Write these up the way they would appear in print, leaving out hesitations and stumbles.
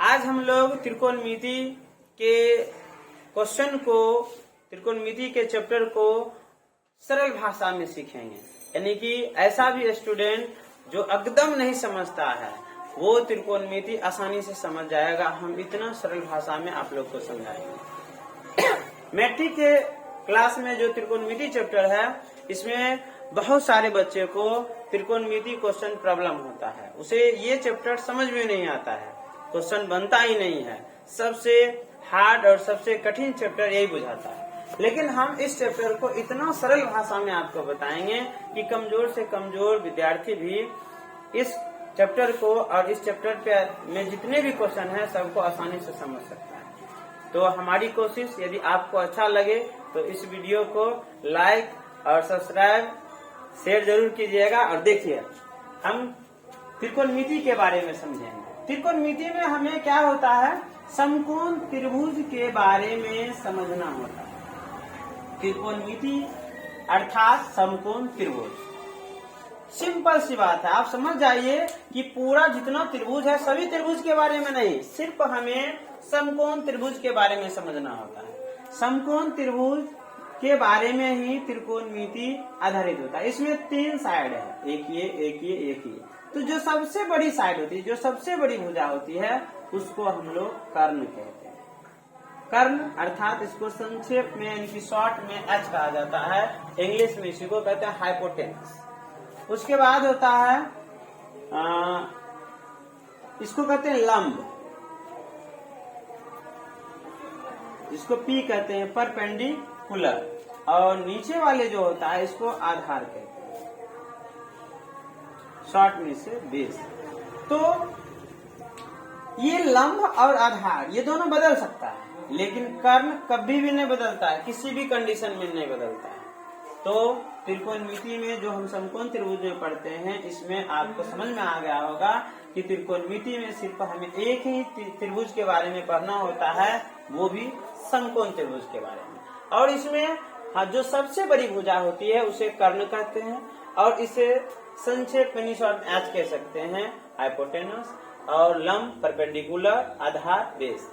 आज हम लोग त्रिकोणमिति के क्वेश्चन को, त्रिकोणमिति के चैप्टर को सरल भाषा में सीखेंगे। यानी कि ऐसा भी स्टूडेंट जो एकदम नहीं समझता है वो त्रिकोणमिति आसानी से समझ जाएगा। हम इतना सरल भाषा में आप लोग को समझाएंगे। मैट्रिक के क्लास में जो त्रिकोणमिति चैप्टर है, इसमें बहुत सारे बच्चे को त्रिकोणमिति क्वेश्चन प्रॉब्लम होता है, उसे ये चैप्टर समझ में नहीं आता है, क्वेश्चन बनता ही नहीं है। सबसे हार्ड और सबसे कठिन चैप्टर यही बुझाता है। लेकिन हम इस चैप्टर को इतना सरल भाषा में आपको बताएंगे कि कमजोर से कमजोर विद्यार्थी भी इस चैप्टर को और इस चैप्टर पे में जितने भी क्वेश्चन है सबको आसानी से समझ सकता है। तो हमारी कोशिश, यदि आपको अच्छा लगे तो इस वीडियो को लाइक और सब्सक्राइब शेयर जरूर कीजिएगा। और देखिए, हम त्रिकोणमिति के बारे में समझेंगे। त्रिकोणमिति में हमें क्या होता है, समकोण त्रिभुज के बारे में समझना होता है। त्रिकोणमिति अर्थात समकोण त्रिभुज, सिंपल सी बात है। आप समझ जाइए कि पूरा जितना त्रिभुज है सभी त्रिभुज के बारे में नहीं, सिर्फ हमें समकोण त्रिभुज के बारे में समझना होता है। समकोण त्रिभुज के बारे में ही त्रिकोणमिति आधारित होता है। इसमें तीन साइड है, एक ये, एक ये, एक ये। तो जो सबसे बड़ी साइड होती है, जो सबसे बड़ी भुजा होती है, उसको हम लोग कर्ण कहते हैं। कर्ण अर्थात इसको संक्षेप में यानी कि शॉर्ट में एच कहा जाता है, इंग्लिश में इसी को कहते हैं हाइपोटेनस। उसके बाद होता है इसको कहते हैं लंब, इसको पी कहते हैं परपेंडिकुलर, और नीचे वाले जो होता है इसको आधार कहते हैं, शॉर्ट में से बेस। तो ये लंब और आधार ये दोनों बदल सकता है, लेकिन कर्ण कभी भी नहीं बदलता है, किसी भी कंडीशन में नहीं बदलता है। तो त्रिकोणमिति में जो हम समकोण त्रिभुज में पढ़ते हैं, इसमें आपको समझ में आ गया होगा कि त्रिकोणमिति में सिर्फ हमें एक ही त्रिभुज के बारे में पढ़ना होता है, वो भी समकोण त्रिभुज के बारे में। और इसमें जो सबसे बड़ी भुजा होती है उसे कर्ण कहते हैं, और इसे संक्षेप में शॉर्ट एच कह सकते हैं, हाइपोटेनस, और लंब परपेंडिकुलर, आधार, बेस।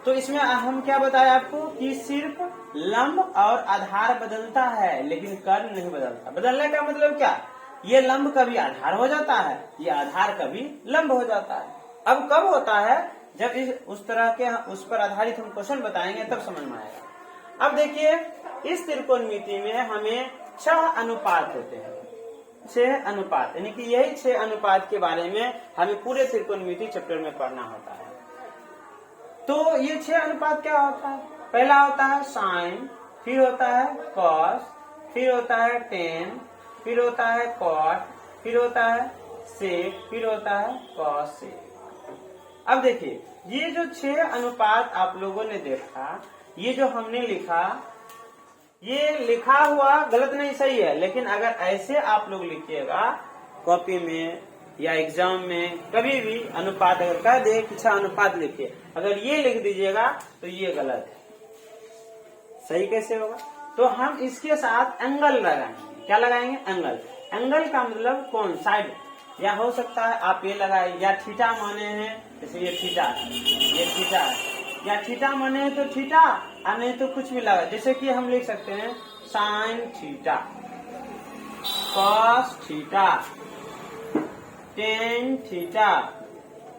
तो इसमें हम क्या बताया आपको कि सिर्फ लंब और आधार बदलता है, लेकिन कर्ण नहीं बदलता। बदलने का मतलब क्या, ये लंब कभी आधार हो जाता है, ये आधार कभी लंब हो जाता है। अब कब होता है, जब उस तरह के उस पर आधारित हम क्वेश्चन बताएंगे तब समझ में आएगा। अब देखिए, इस त्रिकोणमिति में हमें 6 अनुपात होते हैं, 6 अनुपात, यानी कि यही 6 अनुपात के बारे में हमें पूरे त्रिकोणमिति चैप्टर में पढ़ना होता है। तो ये 6 अनुपात क्या होता है, पहला होता है साइन, फिर होता है कॉस, फिर होता है टेन, फिर होता है कॉट, फिर होता है सेक, फिर होता है कॉस सेक। अब देखिए, ये जो 6 अनुपात आप लोगों ने देखा, ये जो हमने लिखा, ये लिखा हुआ गलत नहीं, सही है, लेकिन अगर ऐसे आप लोग लिखिएगा कॉपी में या एग्जाम में, कभी भी अनुपात अगर कह दे कि 6 अनुपात लिखिए, अगर ये लिख दीजिएगा तो ये गलत है। सही कैसे होगा? तो हम इसके साथ एंगल लगाएंगे। क्या लगाएंगे? एंगल। एंगल का मतलब कौन साइड, या हो सकता है आप ये लगाए, या थीटा माने हैं, जैसे ये थीटा है, ये थीटा है, या थीटा माने हैं तो थीटा, और नहीं तो कुछ भी लगा, जैसे कि हम लिख सकते हैं sine theta, cos theta, tan theta,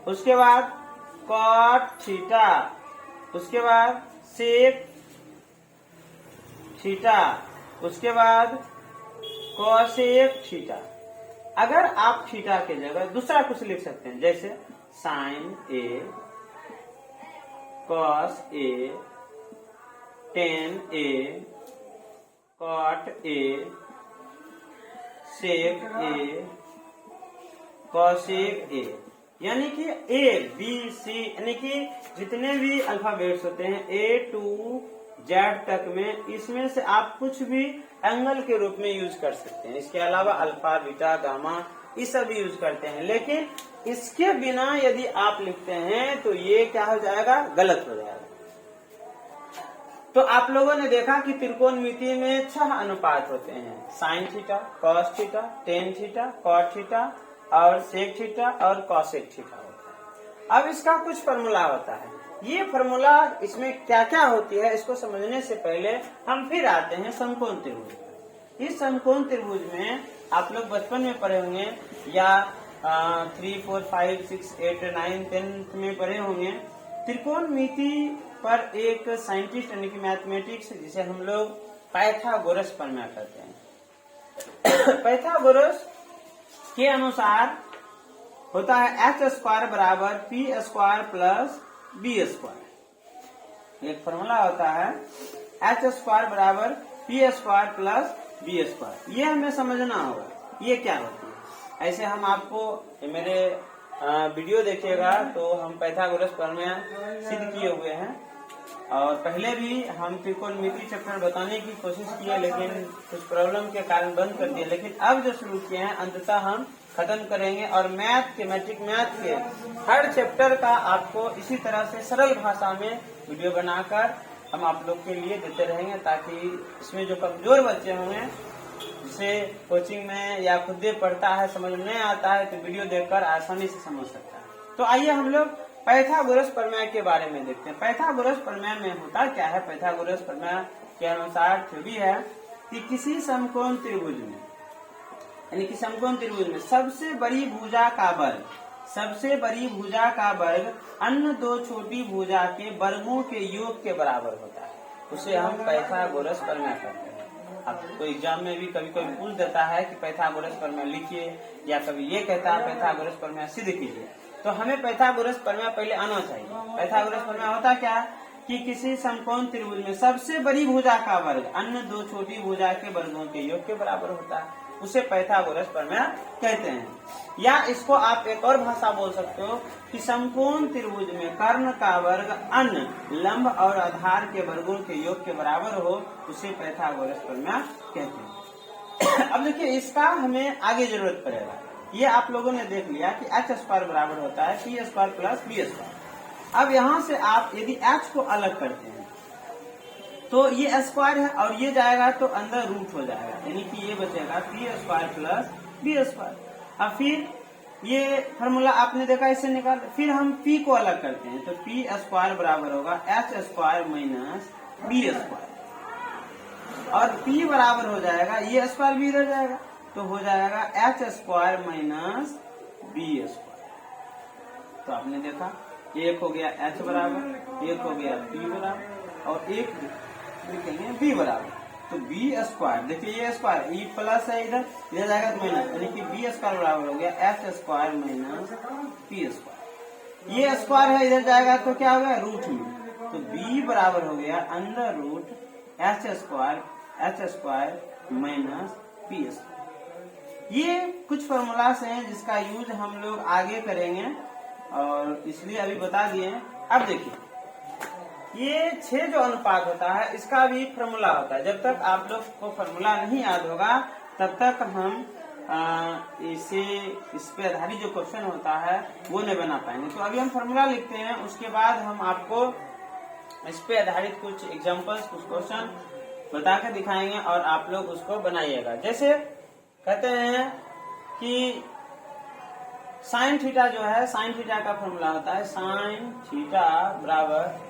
उसके बाद कॉट थीटा, उसके बाद सेक थीटा, उसके बाद कॉसेक थीटा। अगर आप थीटा के जगह दूसरा कुछ लिख सकते हैं, जैसे sine A, cos A, tan A, cot A, sec A, cosec A, यानी कि ए बी सी, यानी कि जितने भी अल्फाबेट्स होते हैं ए टू जेड तक में, इसमें से आप कुछ भी एंगल के रूप में यूज कर सकते हैं। इसके अलावा अल्फा, बीटा, गामा, ये सब यूज करते हैं, लेकिन इसके बिना यदि आप लिखते हैं तो ये क्या हो जाएगा, गलत हो जाएगा। तो आप लोगों ने देखा कि त्रिकोणमिति में 6 अनुपात होते हैं, sine theta, cos theta, tan theta, cot theta, और सेक थीटा और कॉसेक थीटा होता है। अब इसका कुछ फॉर्मूला होता है। ये फॉर्मूला इसमें क्या क्या होती है इसको समझने से पहले हम फिर आते हैं समकोण त्रिभुज। इस समकोण त्रिभुज में आप लोग बचपन में पढ़े होंगे या 3, 4, 5, 6, 8, 9, 10 में पढ़े होंगे। त्रिकोणमिति पर एक साइंटिस्ट यानी कि मैथमेटिक्स जिसे हम लोग पाइथागोरस प्रमेय कहते हैं। पाइथागोरस के अनुसार होता है एच स्क्वायर बराबर P square plus B square. एक फॉर्मूला होता है एच स्क्वायर बराबर P square plus B square. ये हमें समझना होगा ये क्या होती है। ऐसे हम आपको मेरे वीडियो देखिएगा तो हम पाइथागोरस प्रमेय सिद्ध किए हुए हैं और पहले भी हम त्रिकोणमिति चैप्टर बताने की कोशिश किए लेकिन कुछ प्रॉब्लम के कारण बंद कर दिए। लेकिन अब जो शुरू किए हैं अंततः हम खत्म करेंगे और मैथमेटिक मैथ के हर चैप्टर का आपको इसी तरह से सरल भाषा में वीडियो बनाकर हम आप लोग के लिए देते रहेंगे ताकि इसमें जो कमजोर बच्चे होंगे जिसे कोचिंग में या खुद से पढ़ता है समझ में नहीं आता है तो वीडियो देखकर आसानी से समझ सकता है। तो आइए हम लोग पाइथागोरस प्रमेय के बारे में देखते हैं। पाइथागोरस प्रमेय में होता क्या है। पाइथागोरस प्रमेय के अनुसार थ्योरी है कि किसी समकोण त्रिभुज में यानी कि समकोण त्रिभुज में सबसे बड़ी भुजा का वर्ग अन्य दो छोटी भुजा के वर्गों के योग के बराबर होता है। उसे हम पाइथागोरस प्रमेय कहते हैं। अब तो एग्जाम में भी कभी कभी पूछ देता है कि पाइथागोरस प्रमेय लिखिए या कभी ये कहता है पाइथागोरस प्रमेय सिद्ध कीजिए। तो हमें पाइथागोरस प्रमेय पहले आना चाहिए। पाइथागोरस प्रमेय होता क्या कि किसी समकोण त्रिभुज में सबसे बड़ी भुजा का वर्ग अन्य दो छोटी भुजा के वर्गों के योग के बराबर होता है। उसे पाइथागोरस प्रमेय कहते हैं। या इसको आप एक और भाषा बोल सकते हो कि समकोण त्रिभुज में कर्ण का वर्ग अन्य लंब और आधार के वर्गों के योग के बराबर हो उसे पाइथागोरस प्रमेय कहते हैं। अब देखिए इसका हमें आगे जरूरत पड़ेगा। ये आप लोगों ने देख लिया कि एच स्क्वायर बराबर होता है P square plus B square. अब यहाँ से आप यदि एच को अलग करते हैं तो ये स्क्वायर है और ये जाएगा तो अंदर रूट हो जाएगा यानी कि ये बचेगा P square plus B square. अब फिर ये फॉर्मूला आपने देखा इससे निकाल। फिर हम पी को अलग करते हैं तो पी स्क्वायर बराबर होगा H square minus B square और पी बराबर हो जाएगा ये स्क्वायर भी इधर जाएगा तो हो जाएगा H square minus B square. तो आपने देखा एक हो गया एच बराबर एक हो गया पी बराबर और एक लिखेंगे बी बराबर। तो बी स्क्वायर देखिए ये स्क्वायर ई प्लस है इधर जाएगा तो माइनस यानी कि बी स्क्वायर बराबर हो गया H square minus P square. ये स्क्वायर है इधर जाएगा तो क्या हो गया रूट में तो बी बराबर हो गया under root H square minus P square. ये कुछ फॉर्मूलास हैं जिसका यूज हम लोग आगे करेंगे और इसलिए अभी बता दिए। अब देखिए ये 6 जो अनुपात होता है इसका भी फॉर्मूला होता है। जब तक आप लोग को फॉर्मूला नहीं याद होगा तब तक हम इस पे आधारित जो क्वेश्चन होता है वो नहीं बना पाएंगे। तो अभी हम फॉर्मूला लिखते हैं उसके बाद हम आपको इस पे आधारित कुछ एग्जांपल्स कुछ क्वेश्चन बता के दिखाएंगे और आप लोग उसको बनाइएगा। जैसे कहते हैं कि साइन थीटा जो है साइन थीटा का फॉर्मूला होता है साइन थीटा बराबर।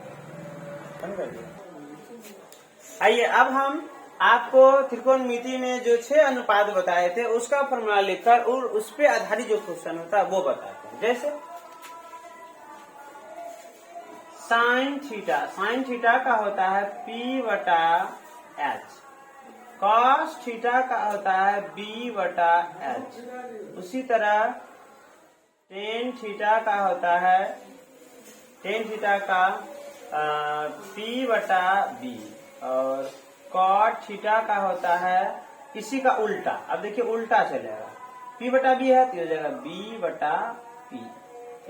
आइए अब हम आपको त्रिकोणमिति में जो 6 अनुपात बताए थे उसका फॉर्मूला लिखकर और उस पे आधारित जो क्वेश्चन होता है वो बताते हैं। जैसे साइन थीटा का होता है P बटा H, कॉस थीटा का होता है B बटा H, उसी तरह टेन थीटा का होता है P बटा B और कॉट थीटा का होता है इसी का उल्टा। अब देखिए उल्टा चलेगा P बटा B है तो हो जाएगा B बटा P।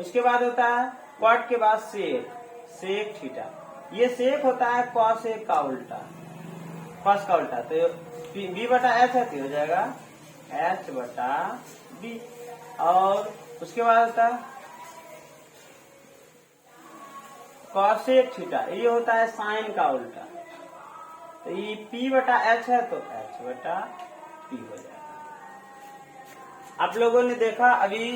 उसके बाद होता है कॉट के बाद सेक थीटा। ये सेक होता है कॉस का उल्टा तो B बटा H है तो हो जाएगा H बटा B। और उसके बाद होता है कॉसेक थीटा ये होता है साइन का उल्टा तो ये P बटा H है तो H बटा P हो जाएगा। आप लोगों ने देखा अभी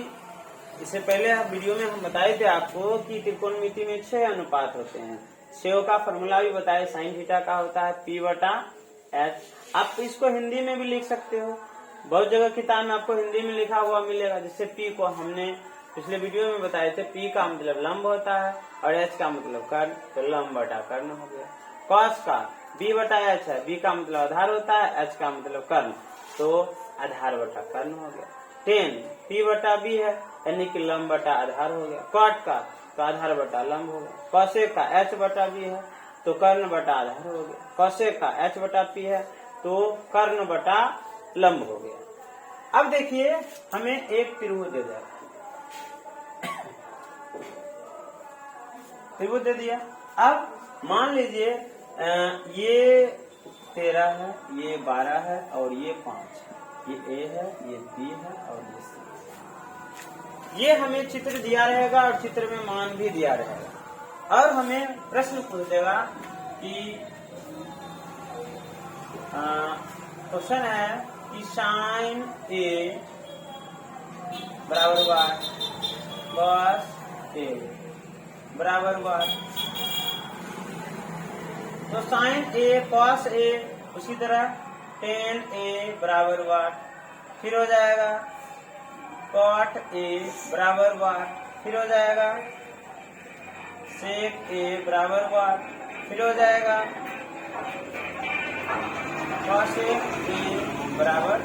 इससे पहले आप वीडियो में हम बताए थे आपको कि त्रिकोणमिति में 6 अनुपात होते हैं। सेव का फॉर्मूला भी बताए, साइन थीटा का होता है P/H। आप इसको हिंदी में भी लिख सकते हो, बहुत जगह किताब में आपको हिंदी में लिखा हुआ मिलेगा। जिससे P को हमने पिछले वीडियो में बताए थे, P का मतलब लंब होता है और H का मतलब कर्ण, तो लंब बटा कर्ण हो गया। कॉस का B/H है, B का मतलब आधार होता है, H का मतलब कर्ण, तो आधार बटा कर्ण हो गया। tan P/B है, यानी कि लंब बटा आधार हो गया। कॉट का तो आधार बटा लंब हो गया। कौशेक का H/B है, तो कर्ण बटा आधार हो गया। कौशेक का H/P है, तो कर्ण बटा लंब हो गया। अब देखिए हमें एक त्रिभुज दे दिया, त्रिभुज दे दिया। अब मान लीजिए ये 13 है, ये 12 है और ये 5, ये A है, ये B है और ये C। ये हमें चित्र दिया रहेगा और चित्र में मान भी दिया रहेगा और हमें प्रश्न पूछ देगा कि क्वेश्चन है कि साइन A बराबर बार कॉस A बराबर बार, तो साइन A कॉस A, उसी तरह tan A बराबर वाट, फिर हो जाएगा कॉट A बराबर वाट, फिर हो जाएगा सेक A बराबर वाट, फिर हो जाएगा कॉसेक A बराबर।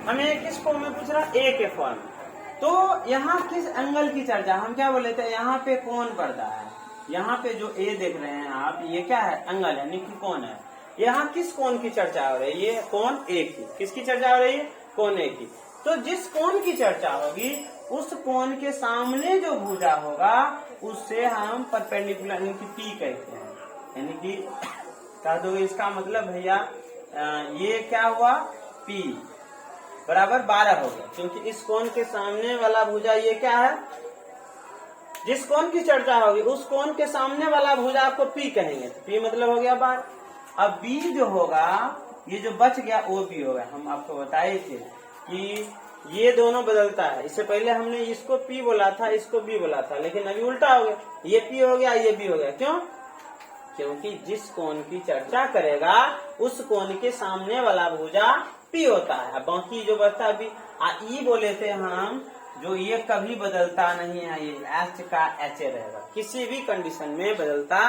हमें किस फॉर्म में पूछ रहा, A के फॉर्म में। तो यहाँ किस एंगल की चर्चा, हम क्या बोले थे, यहाँ पे कोण पड़ता है, यहाँ पे जो A देख रहे हैं आप, ये क्या है, एंगल है, यानी कि कोण है। यहाँ किस कोण की चर्चा हो रही है, ये कोण A की। किसकी चर्चा हो रही है, कोण A की। तो जिस कोण की चर्चा होगी उस कोण के सामने जो भुजा होगा उससे हम परपेंडिकुलर यानी कि P कहते हैं, यानी कि कह दो इसका मतलब भैया ये क्या हुआ, P बराबर 12 हो गया, क्योंकि इस कोण के सामने वाला भुजा ये क्या है, जिस कोण की चर्चा होगी उस कोण के सामने वाला भुजा आपको P कहेंगे, तो P मतलब हो गया 12। अब B जो होगा, ये जो बच गया वो B होगा। हम आपको बताए थे कि ये दोनों बदलता है, इससे पहले हमने इसको P बोला था, इसको B बोला था, लेकिन अभी उल्टा हो गया, ये P हो गया, ये B हो गया। क्यों, क्योंकि जिस कोण की चर्चा करेगा उस कोण के सामने वाला भुजा P होता है। अब बाकी जो बचता है E बोले थे हम, जो ये कभी बदलता नहीं है, ये H का H रहेगा, किसी भी कंडीशन में बदलता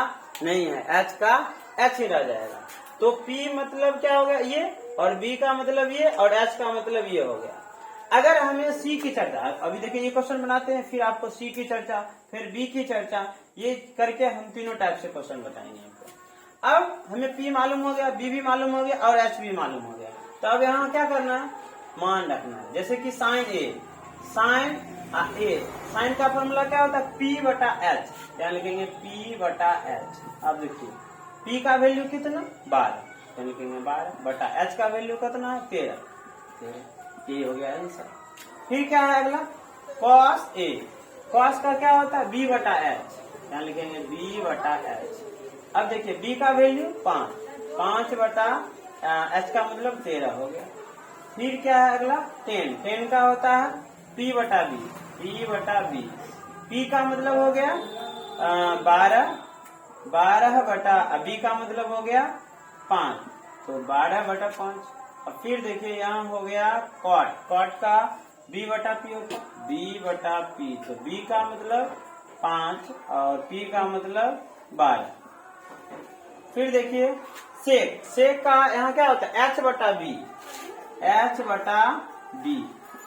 नहीं है, H का H ही रह जाएगा। तो P मतलब क्या हो गया ये, और B का मतलब ये, और H का मतलब ये हो गया। अगर हमें C की चर्चा, अभी देखिए ये क्वेश्चन बनाते हैं, फिर आपको C की चर्चा, फिर B की चर्चा, ये करके हम तीनों टाइप से क्वेश्चन बताएंगे आपको। अब हमें P मालूम हो गया, B भी मालूम हो गया और H भी मालूम हो गया। तो अब यहाँ क्या करना है, मान रखना है। जैसे कि sine A, sine A, sine का फॉर्मूला क्या होता है, P/H, क्या लिखेंगे P/H। अब देखिए P का वैल्यू कितना 12, तो लिखेंगे 12 बटा H का वैल्यू कितना है 13, ये हो गया आंसर। फिर क्या है अगला, cos A, cos का क्या होता है B/H, यहाँ लिखेंगे B/H। अब देखिए B का वैल्यू 5 बटा H का मतलब 13 हो गया। फिर क्या है अगला, 10 का होता है P/B, P/B, P का मतलब हो गया 12 बटा B का मतलब हो गया 5, तो 12/5। अब फिर देखिए यहाँ हो गया कॉट का B/P होता है, B/P, तो B का मतलब 5 और P का मतलब 12। फिर देखिए सेक का यहाँ क्या होता है H/B, H/B,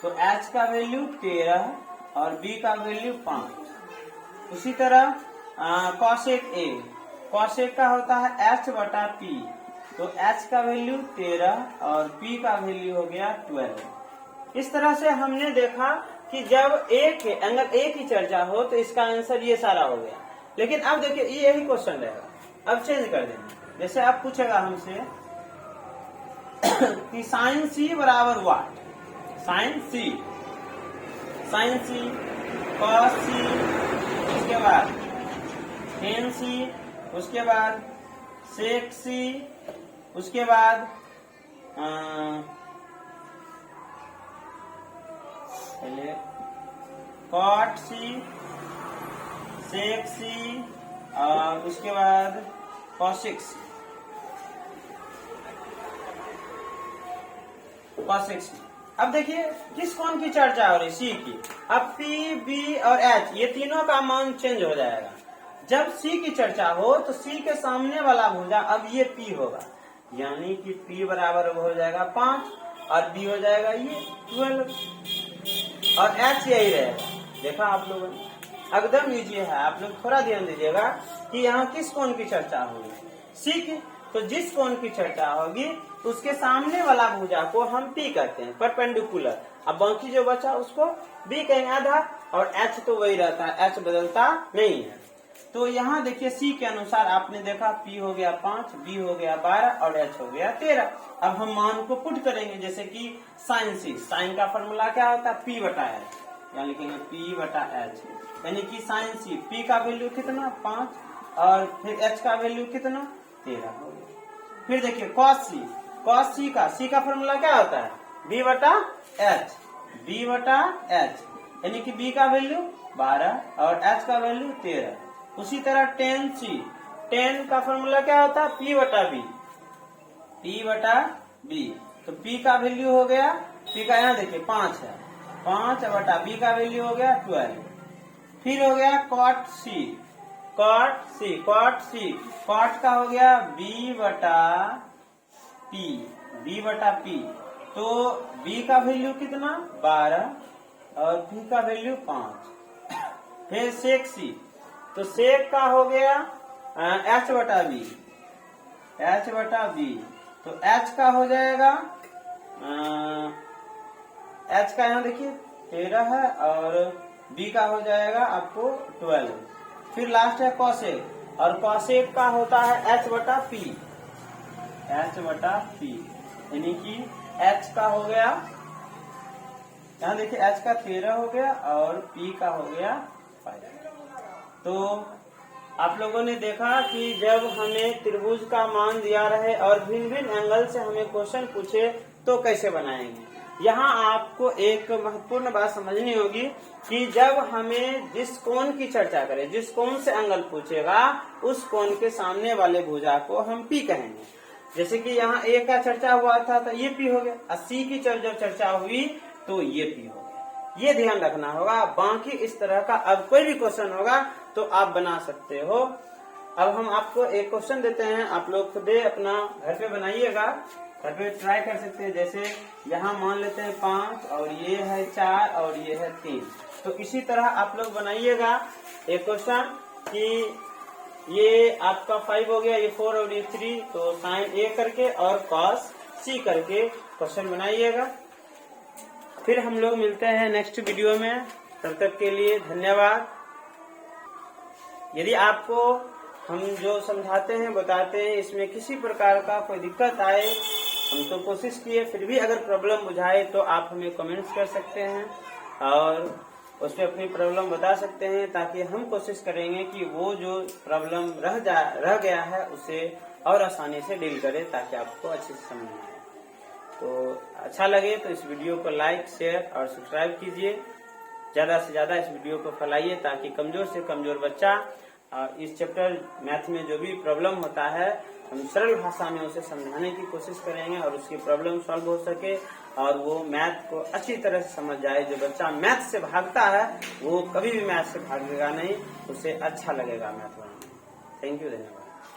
तो H का वैल्यू 13 और B का वैल्यू 5। उसी तरह कॉसेक A, कॉसेक का होता है H/P, तो H का वैल्यू 13 और P का वैल्यू हो गया 12। इस तरह से हमने देखा कि जब एंगल A की चर्चा हो तो इसका आंसर ये सारा हो गया। लेकिन अब देखिए यही क्वेश्चन रहेगा, अब चेंज कर देंगे। जैसे आप पूछेगा हमसे कि साइन C बराबर वाट, साइन C cos C, उसके बाद tan C, उसके बाद sec C, उसके बाद पहले कॉट सी, सेक सी और उसके बाद कॉसेक सी, कॉसेक सी। अब देखिए किस कोण की चर्चा हो रही, सी की। अब पी, बी और एच ये तीनों का मान चेंज हो जाएगा। जब सी की चर्चा हो तो सी के सामने वाला भुजा अब ये पी होगा, यानी कि पी बराबर हो जाएगा 5 और बी हो जाएगा ये 12 और एच यही रहेगा। देखा आप लोगों ने, एकदम ईजी है। आप लोग थोड़ा ध्यान दीजिएगा कि यहाँ किस कोण की चर्चा होगी, सी की। तो जिस कोण की चर्चा होगी उसके सामने वाला भुजा को हम पी कहते हैं, परपेंडिकुलर। अब बाकी जो बचा उसको बी कहेंगे, आधा, और एच तो वही रहता है, एच बदलता नहीं है। तो यहाँ देखिए सी के अनुसार आपने देखा पी हो गया 5, बी हो गया 12 और एच हो गया 13। अब हम मान को पुट करेंगे, जैसे कि साइन सी, साइन का फॉर्मूला क्या होता है, पी बटा एच, यानी लिखेंगे पी बटा एच, यानी कि साइन सी पी का वैल्यू कितना 5 और फिर एच का वैल्यू कितना 13 हो गया। फिर देखिए कॉस सी, कॉस सी का फॉर्मूला क्या होता है, बी बटा एच, बी बटा एच, यानी कि बी का वैल्यू 12 और एच का वैल्यू 13। उसी तरह टेन सी, टेन का फॉर्मूला क्या होता है, पी बटा बी, पी बटा बी। तो पी का वैल्यू हो गया, पी का यहाँ देखिए 5 है, 5 बटा बी का वैल्यू हो गया 12। फिर हो गया cot C, cot C, cot C, cot का हो गया बी बटा पी, बी बटा पी। तो बी का वैल्यू कितना 12 और पी का वैल्यू 5। फिर सेक सी, तो सेक का हो गया एच बटा बी, एच बटा बी। तो एच का हो जाएगा एच का यहाँ देखिए 13 है और बी का हो जाएगा आपको 12। फिर लास्ट है कॉसेक, और कॉसेक का होता है एच बटा पी, एच बटा पी, यानी कि एच का हो गया यहाँ देखिए एच का 13 हो गया और पी का हो गया 5। तो आप लोगों ने देखा कि जब हमें त्रिभुज का मान दिया रहे और भिन्न भिन्न एंगल से हमें क्वेश्चन पूछे तो कैसे बनाएंगे। यहाँ आपको एक महत्वपूर्ण बात समझनी होगी कि जब हमें जिस कोण की चर्चा करें, जिस कोण से एंगल पूछेगा उस कोण के सामने वाले भुजा को हम पी कहेंगे। जैसे कि यहाँ ए का चर्चा हुआ था तो ये पी हो गया, और सी की जब चर्चा हुई तो ये पी हो गया। ये ध्यान रखना होगा। बाकी इस तरह का अब कोई भी क्वेश्चन होगा तो आप बना सकते हो। अब हम आपको एक क्वेश्चन देते हैं, आप लोग खुद अपना घर पे बनाइएगा, घर पे ट्राई कर सकते हैं। जैसे यहाँ मान लेते हैं 5 और ये है 4 और ये है 3। तो इसी तरह आप लोग बनाइएगा एक क्वेश्चन कि ये आपका 5 हो गया, ये 4 और ये 3, तो साइन ए करके और कॉस सी करके क्वेश्चन बनाइएगा। फिर हम लोग मिलते हैं नेक्स्ट वीडियो में, तब तक के लिए धन्यवाद। यदि आपको हम जो समझाते हैं बताते हैं इसमें किसी प्रकार का कोई दिक्कत आए, हम तो कोशिश किए, फिर भी अगर प्रॉब्लम बुझाए तो आप हमें कमेंट्स कर सकते हैं और उस पर अपनी प्रॉब्लम बता सकते हैं, ताकि हम कोशिश करेंगे कि वो जो प्रॉब्लम रह गया है उसे और आसानी से डील करें, ताकि आपको अच्छे से समझ आए। तो अच्छा लगे तो इस वीडियो को लाइक, शेयर और सब्सक्राइब कीजिए। ज्यादा से ज्यादा इस वीडियो को फैलाइए ताकि कमजोर से कमजोर बच्चा इस चैप्टर मैथ में जो भी प्रॉब्लम होता है हम सरल भाषा में उसे समझाने की कोशिश करेंगे और उसकी प्रॉब्लम सॉल्व हो सके और वो मैथ को अच्छी तरह से समझ जाए। जो बच्चा मैथ से भागता है वो कभी भी मैथ से भागेगा नहीं, उसे अच्छा लगेगा मैथ बनाना। थैंक यू, धन्यवाद।